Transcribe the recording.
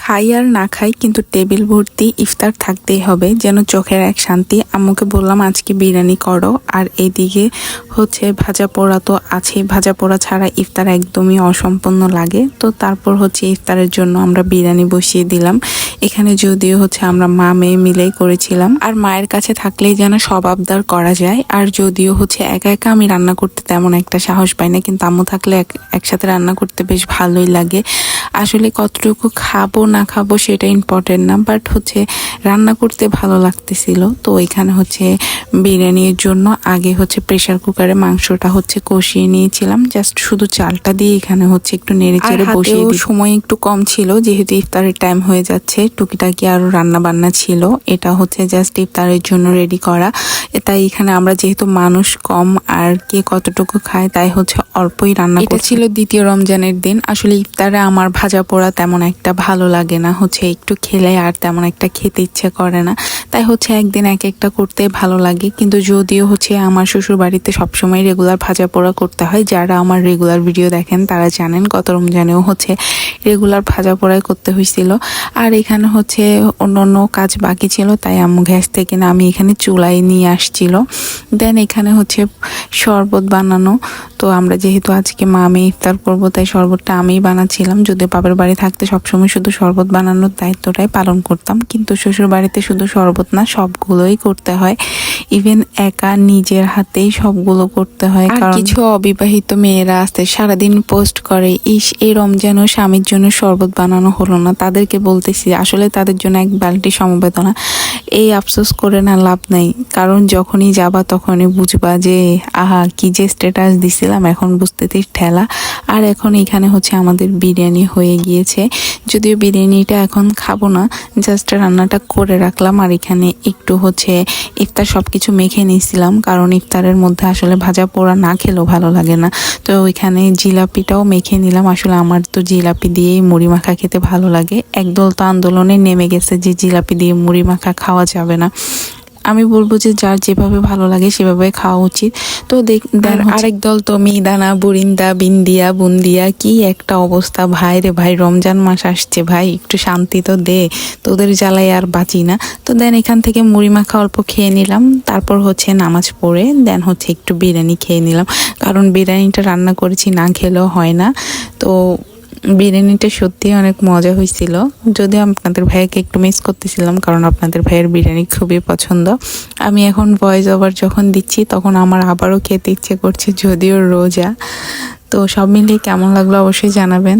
খাই আর না খাই কিন্তু টেবিল ভর্তি ইফতার থাকতেই হবে, যেন চোখের এক শান্তি। আম্মুকে বললাম আজকে বিরিয়ানি করো, আর এইদিকে হচ্ছে ভাজা পোড়া তো আছে, ভাজা পোড়া ছাড়া ইফতার একদমই অসম্পূর্ণ লাগে। তো তারপর হচ্ছে ইফতারের জন্য আমরা বিরিয়ানি বসিয়ে দিলাম। এখানে যদিও হচ্ছে আমরা মা মেয়ে মিলেই করেছিলাম, আর মায়ের কাছে থাকলেই যেন সব আবদার করা যায়। আর যদিও হচ্ছে একা একা আমি রান্না করতে তেমন একটা সাহস পাই না, কিন্তু আম্মু থাকলে একসাথে রান্না করতে বেশ ভালোই লাগে। আসলে কতটুকু খাবো না খাবো সেটা ইম্পর্টেন্ট না, বাট হচ্ছে রান্না করতে ভালো লাগতেছিল। তো এখানে হচ্ছে বিরিয়ানির জন্য আগে হচ্ছে প্রেসার কুকারে মাংসটা হচ্ছে কষিয়ে নিয়েছিলাম, জাস্ট শুধু চালটা দিয়ে এখানে হচ্ছে একটু নেড়ে চেড়ে বসিয়ে দিই। সময় একটু কম ছিল যেহেতু ইফতারের টাইম হয়ে যাচ্ছে, টুকিটাকি আরো রান্না বান্না ছিল, এটা হচ্ছে জাস্ট ইফতারের জন্য রেডি করা। তাই এখানে আমরা যেহেতু মানুষ কম আর কে কতটুকু খায় তাই হচ্ছে অল্পই রান্না। এটা ছিল দ্বিতীয় রমজানের দিন। আসলে ইফতারে আমার ভাজা পোড়া তেমন একটা ভালো লাগে না, হচ্ছে একটু খেলে আর তেমন একটা খেতে ইচ্ছে করে না, তাই হচ্ছে একদিন এক একটা করতে ভালো লাগে। কিন্তু যদিও হচ্ছে আমার শ্বশুর বাড়িতে সবসময় রেগুলার ভাজা পোড়া করতে হয়, যারা আমার রেগুলার ভিডিও দেখেন তারা জানেন গত রমজানেও হচ্ছে রেগুলার ভাজা পোড়াই করতে হয়েছিল। আর এখানে হচ্ছে অন্য কাজ বাকি ছিল, তাই আম্মু গ্যাস থেকে না আমি এখানে চুলায় নিয়ে আসছিল। দেন এখানে হচ্ছে শরবত বানানো। তো আমরা যেহেতু আজকে মা আমি ইফতার করবো তাই শরবতটা আমিই বানাচ্ছিলাম। যদি বাপের বাড়ি থাকতে সবসময় শুধু শরবত বানানোর দায়িত্বটাই পালন করতাম, কিন্তু শ্বশুর বাড়িতে শুধু শরবত না সবগুলোই করতে হয়, ইভেন একা নিজের হাতেই সবগুলো করতে হয়। আর কিছু অবিবাহিত মেয়েরা আসতে সারাদিন পোস্ট করে, এই রমজানও স্বামীর জন্য শরবত বানানো হলো না। তাদেরকে বলতেছি আসলে তাদের জন্য এক বালতি সমবেদনা। এই আফসোস করে না লাভ নাই, কারণ যখনই যাবা তখনই বুঝবা যে আহা কি যে স্ট্যাটাস দিছিলাম, এখন বুঝতেছি ঠেলা। আর এখন এখানে হচ্ছে আমাদের বিরিয়ানি হয়ে গিয়েছে, যদিও বিরিয়ানিটা এখন খাবো না, জাস্ট রান্নাটা করে রাখলাম। আর এখানে একটু হচ্ছে ইফতার সবকিছু মেখে নিয়েছিলাম, কারণ ইফতারের মধ্যে আসলে ভাজা পোড়া না খেলেও ভালো লাগে না। তো ওইখানে জিলাপিটাও মেখে নিলাম। আসলে আমার তো জিলাপি দিয়েই মুড়ি মাখা খেতে ভালো লাগে। একদল তো আন্দোলনে নেমে গেছে যে জিলাপি দিয়ে মুড়ি মাখা খাওয়া যাবে না। আমি বলবো যে যার যেভাবে ভালো লাগে সেভাবে খাওয়া উচিত। তো আরেক দল তো মিহিদানা, বুরিন্দা, বিন্দিয়া, বুন্দিয়া, কি একটা অবস্থা ভাই রে ভাই, রমজান মাস আসছে ভাই, একটু শান্তি তো দে, তোদের জ্বালায় আর বাঁচি না। তো দেন এখান থেকে মুড়ি মাখা অল্প খেয়ে নিলাম, তারপর হচ্ছে নামাজ পড়ে দেন হচ্ছে একটু বিরিয়ানি খেয়ে নিলাম, কারণ বিরিয়ানিটা রান্না করেছি না খেলেও হয় না। তো বিরিয়ানিটা সত্যি অনেক মজা হয়েছিল, যদিও আপনাদের ভাইয়াকে একটু মিস করতেছিলাম, কারণ আপনাদের ভাইয়ের বিরিয়ানি খুবই পছন্দ। আমি এখন ভয়েস ওভার যখন দিচ্ছি তখন আমার আবারও খেতে ইচ্ছে করছে, যদিও রোজা। তো সব মিলিয়ে কেমন লাগলো অবশ্যই জানাবেন।